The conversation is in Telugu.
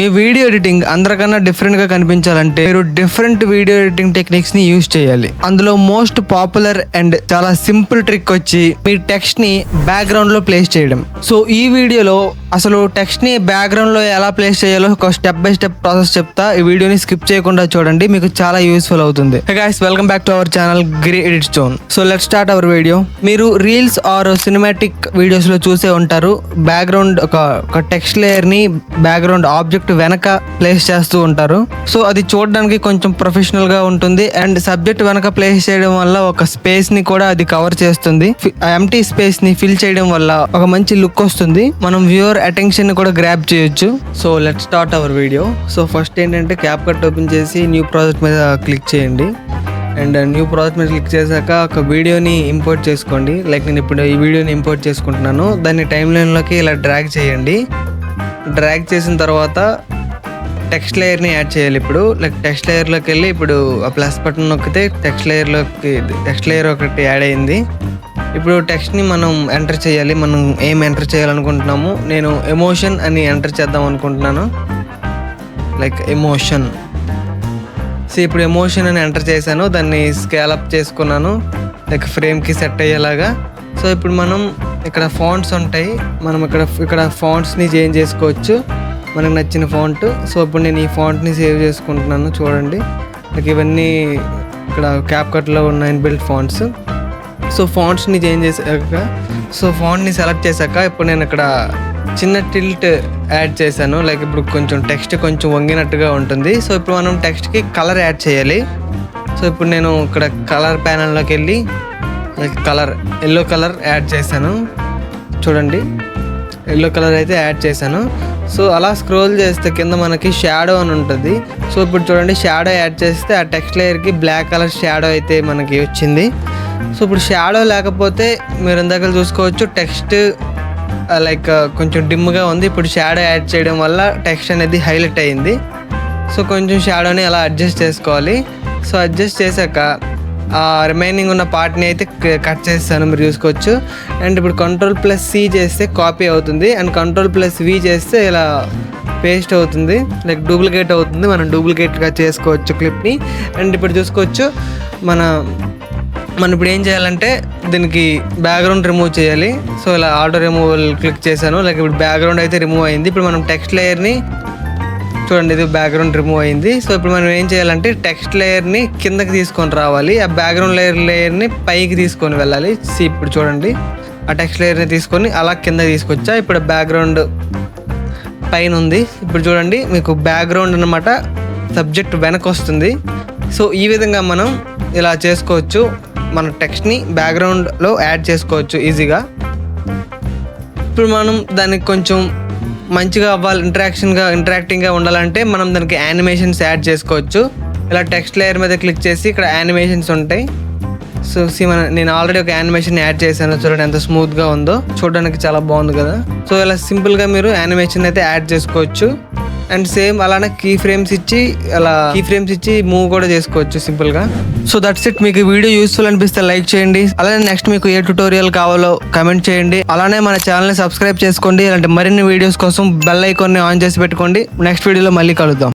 మీ వీడియో ఎడిటింగ్ అందరికన్నా డిఫరెంట్ గా కనిపించాలంటే మీరు డిఫరెంట్ వీడియో ఎడిటింగ్ టెక్నిక్స్ ని యూజ్ చేయాలి. అందులో మోస్ట్ పాపులర్ అండ్ చాలా సింపుల్ ట్రిక్ వచ్చి మీ టెక్స్ట్ ని బ్యాక్గ్రౌండ్ లో ప్లేస్ చేయడం. సో ఈ వీడియోలో అసలు టెక్స్ట్ ని బ్యాక్గ్రౌండ్ లో ఎలా ప్లేస్ చేయాలో ఒక స్టెప్ బై స్టెప్ ప్రాసెస్ చెప్తా. ఈ వీడియోని స్కిప్ చేయకుండా చూడండి, మీకు చాలా యూస్ఫుల్ అవుతుంది. Hey guys, welcome back to our channel Giri edit stone. So let's start our video. మీరు రీల్స్ ఆర్ సినిమాటిక్ వీడియోస్ లో చూసే ఉంటారు, బ్యాక్గ్రౌండ్ ఒక టెక్స్ట్ లేయర్ ని బ్యాక్గ్రౌండ్ ఆబ్జెక్ట్ వెనక ప్లేస్ చేస్తూ ఉంటారు. సో అది చూడడానికి కొంచెం ప్రొఫెషనల్ గా ఉంటుంది అండ్ సబ్జెక్ట్ వెనక ప్లేస్ చేయడం వల్ల ఒక స్పేస్ ని కూడా అది కవర్ చేస్తుంది. ఎంటీ స్పేస్ ని ఫిల్ చేయడం వల్ల ఒక మంచి లుక్ వస్తుంది. మనం వ్యూవర్ అటెన్షన్ ని కూడా గ్రాబ్ చేయొచ్చు. So let's start our video. So first ఏంటంటే క్యాప్కట్ ఓపెన్ చేసి న్యూ ప్రాజెక్ట్ మీద క్లిక్ చేయండి. అండ్ న్యూ ప్రాజెక్ట్ మీద క్లిక్ చేశాక ఒక వీడియోని ఇంపోర్ట్ చేసుకోండి. లైక్ నేను ఇప్పుడు ఈ వీడియోని ఇంపోర్ట్ చేసుకుంటున్నాను. దాన్ని టైమ్ లైన్లోకి ఇలా డ్రాగ్ చేయండి. డ్రాగ్ చేసిన తర్వాత టెక్స్ట్ లేయర్ని యాడ్ చేయాలి. ఇప్పుడు లైక్ టెక్స్ట్ లేయర్లోకి వెళ్ళి ఇప్పుడు ఆ ప్లస్ బటన్ నొక్కితే టెక్స్ట్ లేయర్ ఒకటి యాడ్ అయింది. ఇప్పుడు టెక్స్ట్ని మనం ఎంటర్ చేయాలి. మనం ఏం ఎంటర్ చేయాలనుకుంటున్నాము, నేను ఎమోషన్ అని ఎంటర్ చేద్దాం అనుకుంటున్నాను. Like emotion. సో ఇప్పుడు ఎమోషన్ అని ఎంటర్ చేశాను, దాన్ని స్కేల్ అప్ చేసుకున్నాను లైక్ ఫ్రేమ్కి సెట్ అయ్యేలాగా. సో ఇప్పుడు మనం ఇక్కడ ఫాంట్స్ ఉంటాయి, మనం ఇక్కడ ఫాంట్స్ని చేంజ్ చేసుకోవచ్చు మనకు నచ్చిన ఫాంట్. సో ఇప్పుడు నేను ఈ ఫాంట్ని సేవ్ చేసుకుంటున్నాను. చూడండి లైక్ ఇవన్నీ ఇక్కడ క్యాప్కట్లో ఉన్న ఇన్బిల్ట్ ఫాంట్స్. సో ఫాంట్స్ని చేంజ్ చేశాక ఫాంట్ని సెలెక్ట్ చేశాక ఇప్పుడు నేను ఇక్కడ చిన్న టిల్ట్ యాడ్ చేశాను. లైక్ ఇప్పుడు కొంచెం టెక్స్ట్ కొంచెం వంగినట్టుగా ఉంటుంది. సో ఇప్పుడు మనం టెక్స్ట్కి కలర్ యాడ్ చేయాలి. సో ఇప్పుడు నేను ఇక్కడ కలర్ ప్యానల్లోకి వెళ్ళి లైక్ ఎల్లో కలర్ యాడ్ చేశాను. చూడండి ఎల్లో కలర్ అయితే యాడ్ చేశాను. సో అలా స్క్రోల్ చేస్తే కింద మనకి షాడో అని ఉంటుంది. సో ఇప్పుడు చూడండి షాడో యాడ్ చేస్తే ఆ టెక్స్ట్ లేయర్కి బ్లాక్ కలర్ షాడో అయితే మనకి వచ్చింది. సో ఇప్పుడు షాడో లేకపోతే మీరు ఇందాక చూసుకోవచ్చు టెక్స్ట్ లైక్ కొంచెం డిమ్గా ఉంది. ఇప్పుడు షాడో యాడ్ చేయడం వల్ల టెక్స్ట్ అనేది హైలైట్ అయింది. సో కొంచెం షాడోని అలా అడ్జస్ట్ చేసుకోవాలి. సో అడ్జస్ట్ చేశాక ఆ రిమైనింగ్ ఉన్న పార్ట్ని అయితే కట్ చేస్తాను, మీరు చూసుకోవచ్చు. అండ్ ఇప్పుడు Ctrl+C చేస్తే కాపీ అవుతుంది అండ్ Ctrl+V చేస్తే ఇలా పేస్ట్ అవుతుంది, లైక్ డూప్లికేట్ అవుతుంది. మనం డూప్లికేట్గా చేసుకోవచ్చు క్లిప్ని. అండ్ ఇప్పుడు చూసుకోవచ్చు మనం ఇప్పుడు ఏం చేయాలంటే దీనికి బ్యాక్గ్రౌండ్ రిమూవ్ చేయాలి. సో ఇలా ఆటో రిమూవల్ క్లిక్ చేశాను, లైక్ ఇప్పుడు బ్యాక్గ్రౌండ్ అయితే రిమూవ్ అయింది. ఇప్పుడు మనం టెక్స్ట్ లేయర్ని చూడండి, ఇది బ్యాక్గ్రౌండ్ రిమూవ్ అయింది. సో ఇప్పుడు మనం ఏం చేయాలంటే టెక్స్ట్ లేయర్ని కిందకి తీసుకొని రావాలి, ఆ బ్యాక్గ్రౌండ్ లేయర్ని పైకి తీసుకొని వెళ్ళాలి. ఇప్పుడు చూడండి ఆ టెక్స్ట్ లేయర్ని తీసుకొని అలా కింద తీసుకొచ్చా. ఇప్పుడు బ్యాక్గ్రౌండ్ పైన ఉంది. ఇప్పుడు చూడండి మీకు బ్యాక్గ్రౌండ్ అన్నమాట సబ్జెక్ట్ వెనక వస్తుంది. సో ఈ విధంగా మనం ఇలా చేసుకోవచ్చు, మన టెక్స్ట్ని బ్యాక్గ్రౌండ్లో యాడ్ చేసుకోవచ్చు ఈజీగా. ఇప్పుడు మనం దానికి కొంచెం మంచిగా అవ్వాలి, ఇంటరాక్టింగ్గా ఉండాలంటే మనం దానికి యానిమేషన్స్ యాడ్ చేసుకోవచ్చు. ఇలా టెక్స్ట్ లేయర్ మీద క్లిక్ చేసి ఇక్కడ యానిమేషన్స్ ఉంటాయి. సో నేను ఆల్రెడీ ఒక యానిమేషన్ యాడ్ చేశాను, చూడండి ఎంత స్మూత్గా ఉందో, చూడడానికి చాలా బాగుంది కదా. సో ఇలా సింపుల్గా మీరు యానిమేషన్ అయితే యాడ్ చేసుకోవచ్చు. అండ్ సేమ్ అలానే కీ ఫ్రేమ్స్ ఇచ్చి మూవ్ కూడా చేసుకోవచ్చు సింపుల్గా. So that's it. మీకు వీడియో యూస్ఫుల్ అనిపిస్తే లైక్ చేయండి. అలానే నెక్స్ట్ మీకు ఏ ట్యుటోరియల్ కావాలో కమెంట్ చేయండి. అలానే మన ఛానల్ని సబ్స్క్రైబ్ చేసుకోండి. ఇలాంటి మరిన్ని వీడియోస్ కోసం బెల్ ఐకాన్ని ఆన్ చేసి పెట్టుకోండి. నెక్స్ట్ వీడియోలో మళ్ళీ కలుద్దాం.